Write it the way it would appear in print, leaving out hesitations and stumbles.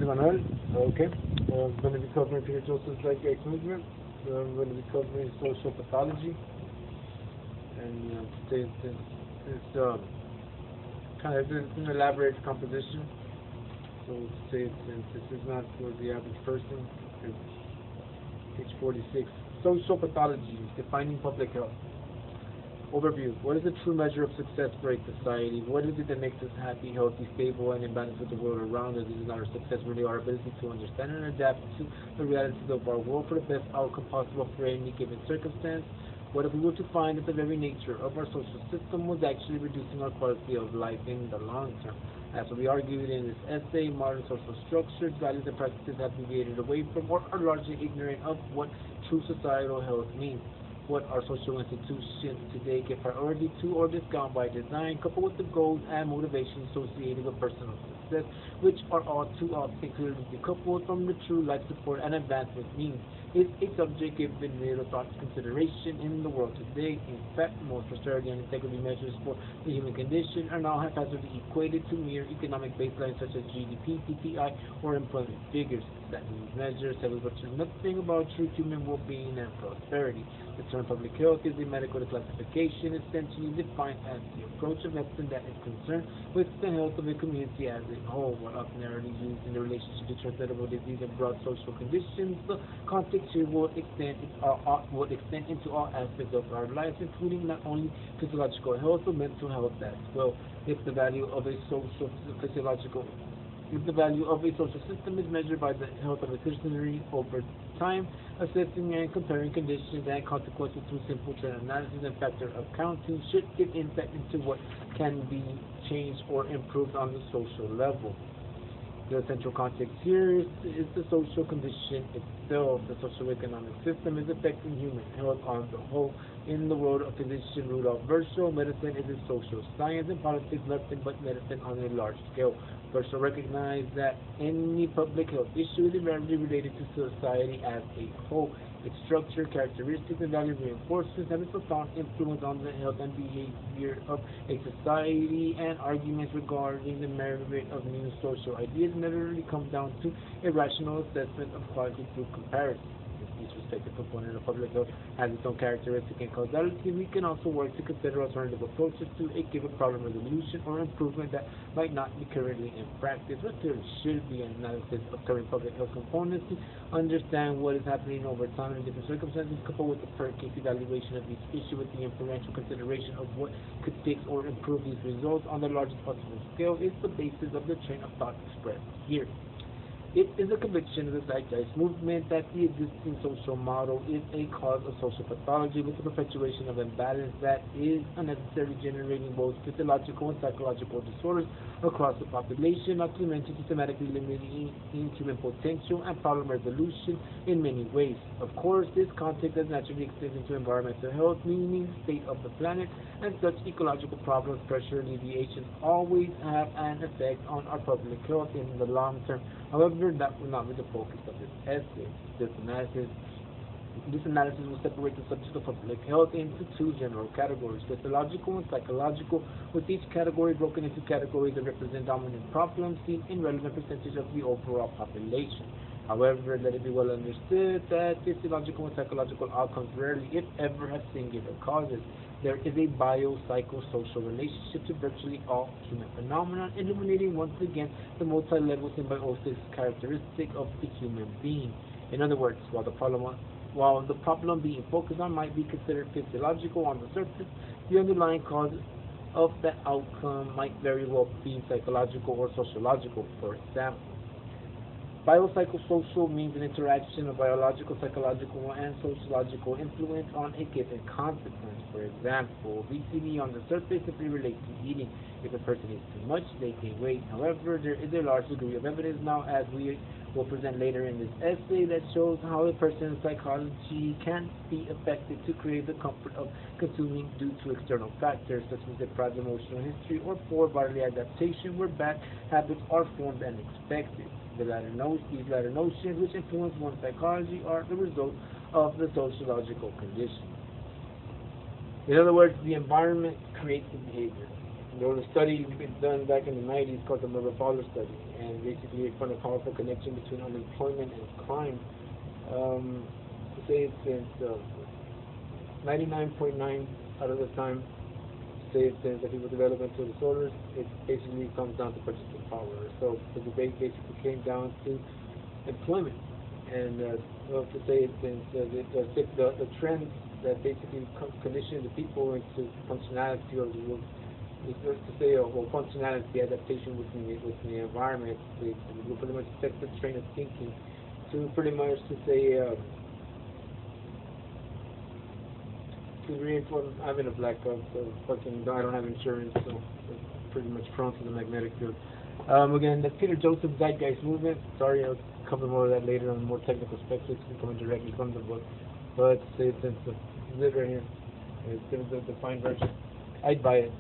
Manuel. Okay. I'm going to be covering spiritual psychiatric movement. I'm going to be covering social pathology. And today it's kind of an elaborate composition. So today since this is not for the average person, it's page 46. Social pathology, defining public health. Overview. What is the true measure of success for a society? What is it that makes us happy, healthy, stable, and in balance with the world around us? It is not our success, really our ability to understand and adapt to the realities of our world for the best outcome possible for any given circumstance. What if we were to find that the very nature of our social system was actually reducing our quality of life in the long term? As we argued in this essay, modern social structures, values, and practices have deviated away from or are largely ignorant of what true societal health means. What our social institutions today give priority to or discount by design, coupled with the goals and motivations associated with personal success, which are all too often clearly decoupled from the true life support and advancement needs, is a subject given little thought consideration in the world today. In fact, most prosperity and integrity measures for the human condition are now haphazardly equated to mere economic baselines such as GDP, PPI, or employment figures. That these measures tell us virtually nothing about true human well-being and prosperity. The term public health is a medical classification essentially defined as the approach of medicine that is concerned with the health of a community as a whole. While ordinarily used in the relationship to transmittable disease and broad social conditions, the context here will extend into all aspects of our lives, including not only physiological health but mental health as well. If the value of a social system is measured by the health of a citizenry over time, assessing and comparing conditions and consequences through simple trend analysis and factor accounting should give insight into what can be changed or improved on the social level. The central context here is the social condition itself. The socio-economic system is affecting human health on the whole. In the world of physician Rudolf Virchow, medicine is a social science and politics nothing but medicine on a large scale. Virchow recognized that any public health issue is invariably related to society as a whole. Its structure, characteristics, and value reinforcements have a profound influence on the health and behavior of a society, and arguments regarding the merit of new social ideas inevitably come down to a rational assessment of quality through comparison. If each respective component of public health has its own characteristic and causality, we can also work to consider alternative approaches to a given problem resolution or improvement that might not be currently in practice. But there should be an analysis of current public health components to understand what is happening over time in different circumstances, coupled with the per-case evaluation of each issue with the inferential consideration of what could fix or improve these results on the largest possible scale is the basis of the train of thought expressed here. It is a conviction of the zeitgeist movement that the existing social model is a cause of social pathology with the perpetuation of imbalance that is unnecessarily generating both physiological and psychological disorders across the population, not to mention systematically limiting human potential and problem resolution in many ways. Of course, this context does naturally extend into environmental health, meaning the state of the planet, and such ecological problems, pressure alleviation, always have an effect on our public health in the long term. However, that will not be the focus of this essay. This analysis will separate the subject of public health into two general categories, physiological and psychological, with each category broken into categories that represent dominant problems seen in relevant percentage of the overall population. However, let it be well understood that physiological and psychological outcomes rarely, if ever, have singular causes. There is a biopsychosocial relationship to virtually all human phenomena, illuminating once again the multi-level symbiosis characteristic of the human being. In other words, while the problem being focused on might be considered physiological on the surface, the underlying cause of that outcome might very well be psychological or sociological. For example, biopsychosocial means an interaction of biological, psychological, and sociological influence on a given consequence. For example, obesity on the surface simply relates to eating. If a person eats too much, they gain weight. However, there is a large degree of evidence now, as we will present later in this essay, that shows how a person's psychology can be affected to create the comfort of consuming due to external factors such as deprived emotional history or poor bodily adaptation, where bad habits are formed and expected. These latter notions, which influence one's psychology, are the result of the sociological condition. In other words, the environment creates the behavior. There was a study done back in the 90s called the Murray study, and basically it found a powerful connection between unemployment and crime. To say it's 99.9 out of the time, say it's that people develop mental disorders, it basically comes down to purchasing power. So the debate basically came down to employment, and well, to say it's the trends that basically condition the people into functionality or to say or functionality adaptation within the environment. They will pretty much set the train of thinking to pretty much to say to reinforce. I'm in a blackout, so fucking I don't have insurance, so it's pretty much prone to the magnetic field. Again, the Peter Joseph Zeitgeist Movement. Sorry, I'll cover more of that later on more technical specifics coming directly from the book. But it's right here. It's the defined version. I'd buy it.